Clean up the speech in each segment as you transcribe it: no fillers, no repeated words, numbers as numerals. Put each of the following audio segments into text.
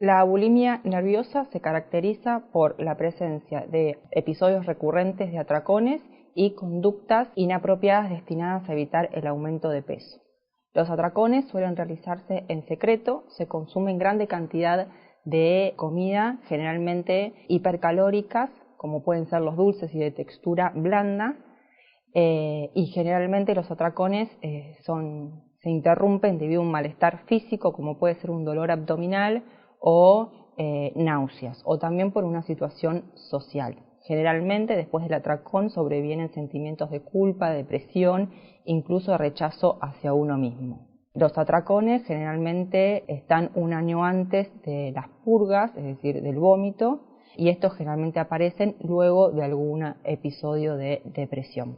La bulimia nerviosa se caracteriza por la presencia de episodios recurrentes de atracones y conductas inapropiadas destinadas a evitar el aumento de peso. Los atracones suelen realizarse en secreto, se consumen grande cantidad de comida, generalmente hipercalóricas, como pueden ser los dulces y de textura blanda, y generalmente los atracones se interrumpen debido a un malestar físico, como puede ser un dolor abdominal o náuseas, o también por una situación social. Generalmente después del atracón sobrevienen sentimientos de culpa, de depresión, incluso de rechazo hacia uno mismo. Los atracones generalmente están un año antes de las purgas, es decir, del vómito, y estos generalmente aparecen luego de algún episodio de depresión.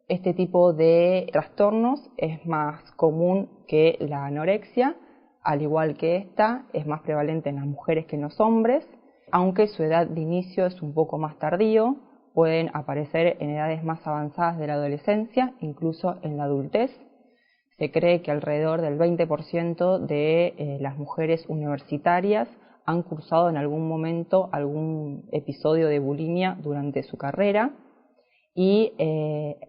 Este tipo de trastornos es más común que la anorexia, al igual que esta, es más prevalente en las mujeres que en los hombres, aunque su edad de inicio es un poco más tardío, pueden aparecer en edades más avanzadas de la adolescencia, incluso en la adultez. Se cree que alrededor del 20% de las mujeres universitarias han cursado en algún momento algún episodio de bulimia durante su carrera y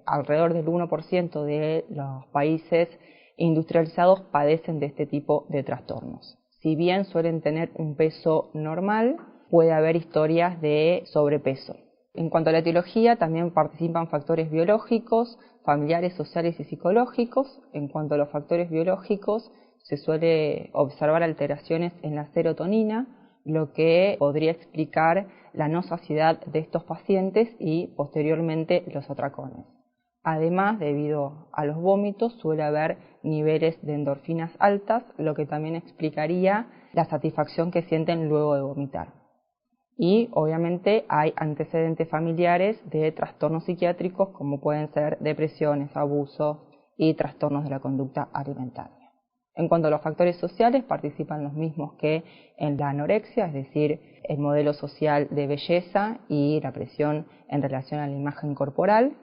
alrededor del 1% de los países industrializados padecen de este tipo de trastornos. Si bien suelen tener un peso normal, puede haber historias de sobrepeso. En cuanto a la etiología, también participan factores biológicos, familiares, sociales y psicológicos. En cuanto a los factores biológicos, se suele observar alteraciones en la serotonina, lo que podría explicar la no saciedad de estos pacientes y posteriormente los atracones. Además, debido a los vómitos, suele haber niveles de endorfinas altas, lo que también explicaría la satisfacción que sienten luego de vomitar. Y obviamente hay antecedentes familiares de trastornos psiquiátricos como pueden ser depresiones, abusos y trastornos de la conducta alimentaria. En cuanto a los factores sociales, participan los mismos que en la anorexia, es decir, el modelo social de belleza y la presión en relación a la imagen corporal.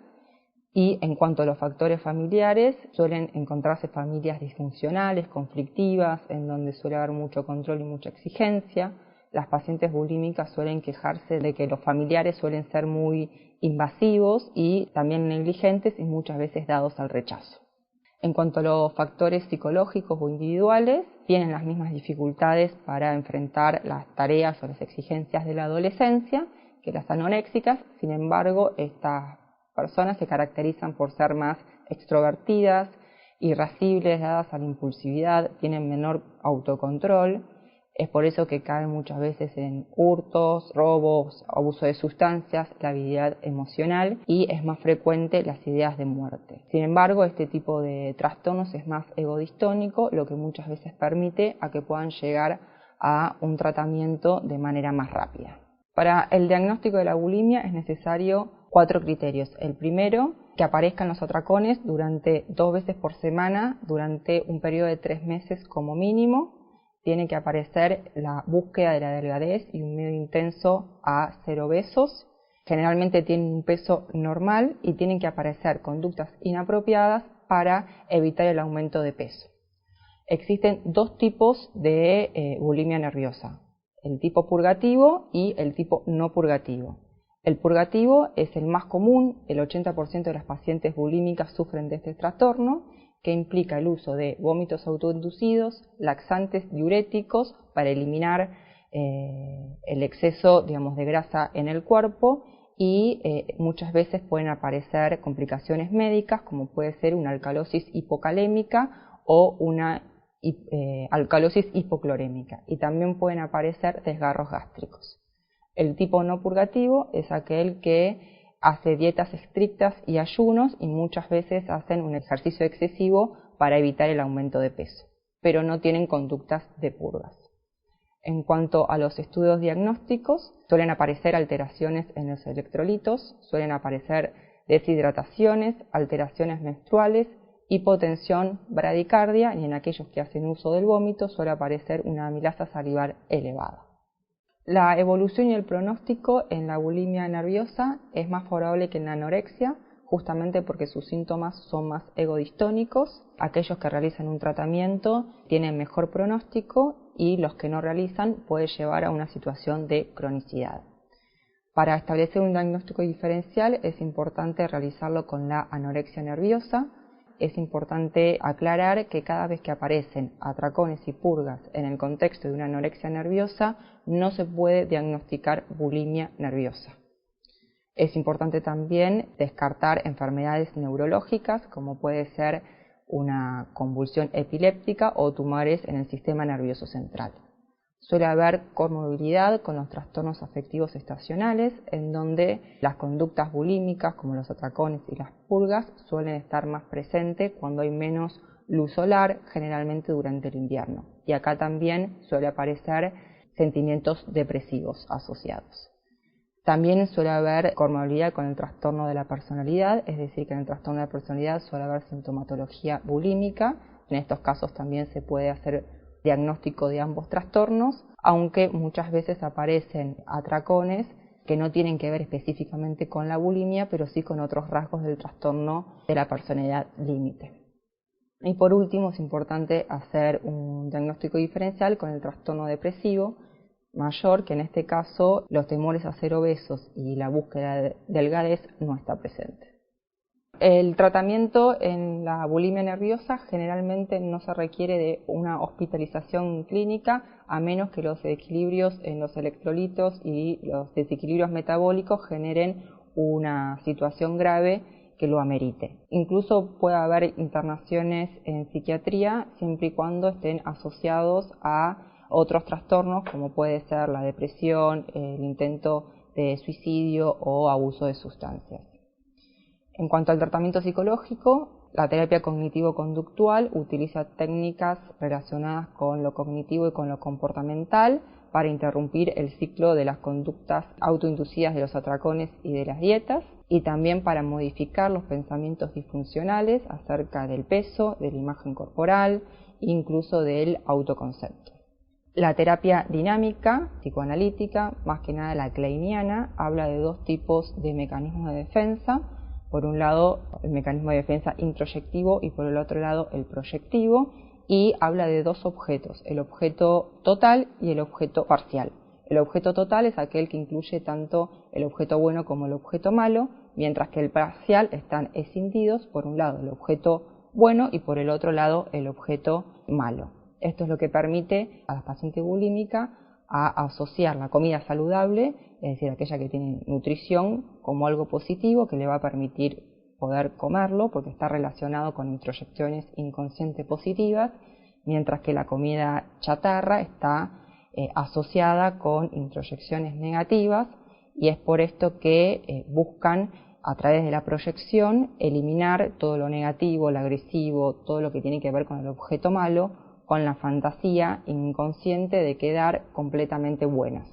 Y en cuanto a los factores familiares, suelen encontrarse familias disfuncionales, conflictivas, en donde suele haber mucho control y mucha exigencia. Las pacientes bulímicas suelen quejarse de que los familiares suelen ser muy invasivos y también negligentes y muchas veces dados al rechazo. En cuanto a los factores psicológicos o individuales, tienen las mismas dificultades para enfrentar las tareas o las exigencias de la adolescencia que las anoréxicas. Sin embargo, estas personas se caracterizan por ser más extrovertidas, irascibles, dadas a la impulsividad, tienen menor autocontrol. Es por eso que caen muchas veces en hurtos, robos, abuso de sustancias, la habilidad emocional y es más frecuente las ideas de muerte. Sin embargo, este tipo de trastornos es más egodistónico, lo que muchas veces permite a que puedan llegar a un tratamiento de manera más rápida. Para el diagnóstico de la bulimia es necesario 4 criterios. El primero, que aparezcan los atracones durante 2 veces por semana durante un periodo de 3 meses como mínimo. Tiene que aparecer la búsqueda de la delgadez y un miedo intenso a ser obesos. Generalmente tienen un peso normal y tienen que aparecer conductas inapropiadas para evitar el aumento de peso. Existen 2 tipos de bulimia nerviosa, el tipo purgativo y el tipo no purgativo. El purgativo es el más común, el 80% de las pacientes bulímicas sufren de este trastorno, que implica el uso de vómitos autoinducidos, laxantes, diuréticos para eliminar el exceso, de grasa en el cuerpo y muchas veces pueden aparecer complicaciones médicas como puede ser una alcalosis hipocalémica o una alcalosis hipoclorémica y también pueden aparecer desgarros gástricos. El tipo no purgativo es aquel que hace dietas estrictas y ayunos y muchas veces hacen un ejercicio excesivo para evitar el aumento de peso, pero no tienen conductas de purgas. En cuanto a los estudios diagnósticos, suelen aparecer alteraciones en los electrolitos, suelen aparecer deshidrataciones, alteraciones menstruales, hipotensión, bradicardia y en aquellos que hacen uso del vómito suele aparecer una amilasa salival elevada. La evolución y el pronóstico en la bulimia nerviosa es más favorable que en la anorexia, justamente porque sus síntomas son más egodistónicos. Aquellos que realizan un tratamiento tienen mejor pronóstico y los que no realizan puede llevar a una situación de cronicidad. Para establecer un diagnóstico diferencial es importante realizarlo con la anorexia nerviosa. Es importante aclarar que cada vez que aparecen atracones y purgas en el contexto de una anorexia nerviosa, no se puede diagnosticar bulimia nerviosa. Es importante también descartar enfermedades neurológicas, como puede ser una convulsión epiléptica o tumores en el sistema nervioso central. Suele haber comorbilidad con los trastornos afectivos estacionales, en donde las conductas bulímicas, como los atracones y las purgas, suelen estar más presentes cuando hay menos luz solar, generalmente durante el invierno. Y acá también suele aparecer sentimientos depresivos asociados. También suele haber comorbilidad con el trastorno de la personalidad, es decir, que en el trastorno de la personalidad suele haber sintomatología bulímica. En estos casos también se puede hacer diagnóstico de ambos trastornos, aunque muchas veces aparecen atracones que no tienen que ver específicamente con la bulimia, pero sí con otros rasgos del trastorno de la personalidad límite. Y por último, es importante hacer un diagnóstico diferencial con el trastorno depresivo mayor, que en este caso los temores a ser obesos y la búsqueda de delgadez no está presente. El tratamiento en la bulimia nerviosa generalmente no se requiere de una hospitalización clínica, a menos que los desequilibrios en los electrolitos y los desequilibrios metabólicos generen una situación grave que lo amerite. Incluso puede haber internaciones en psiquiatría siempre y cuando estén asociados a otros trastornos, como puede ser la depresión, el intento de suicidio o abuso de sustancias. En cuanto al tratamiento psicológico, la terapia cognitivo-conductual utiliza técnicas relacionadas con lo cognitivo y con lo comportamental para interrumpir el ciclo de las conductas autoinducidas de los atracones y de las dietas, y también para modificar los pensamientos disfuncionales acerca del peso, de la imagen corporal, incluso del autoconcepto. La terapia dinámica, psicoanalítica, más que nada la kleiniana, habla de dos tipos de mecanismos de defensa. Por un lado, el mecanismo de defensa introyectivo y por el otro lado, el proyectivo, y habla de dos objetos, el objeto total y el objeto parcial. El objeto total es aquel que incluye tanto el objeto bueno como el objeto malo, mientras que el parcial están escindidos, por un lado el objeto bueno y por el otro lado el objeto malo. Esto es lo que permite a las pacientes bulímicas a asociar la comida saludable, es decir, aquella que tiene nutrición, como algo positivo que le va a permitir poder comerlo, porque está relacionado con introyecciones inconscientes positivas, mientras que la comida chatarra está asociada con introyecciones negativas, y es por esto que buscan, a través de la proyección, eliminar todo lo negativo, lo agresivo, todo lo que tiene que ver con el objeto malo, con la fantasía inconsciente de quedar completamente buenas.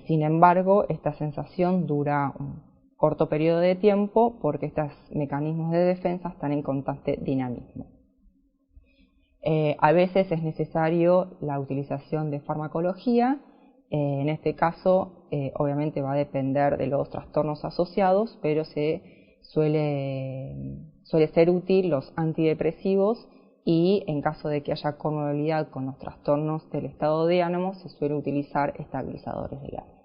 Sin embargo, esta sensación dura un corto periodo de tiempo porque estos mecanismos de defensa están en constante dinamismo. A veces es necesario la utilización de farmacología. En este caso, obviamente va a depender de los trastornos asociados, pero suele ser útil los antidepresivos, y en caso de que haya comorbilidad con los trastornos del estado de ánimo se suele utilizar estabilizadores del ánimo.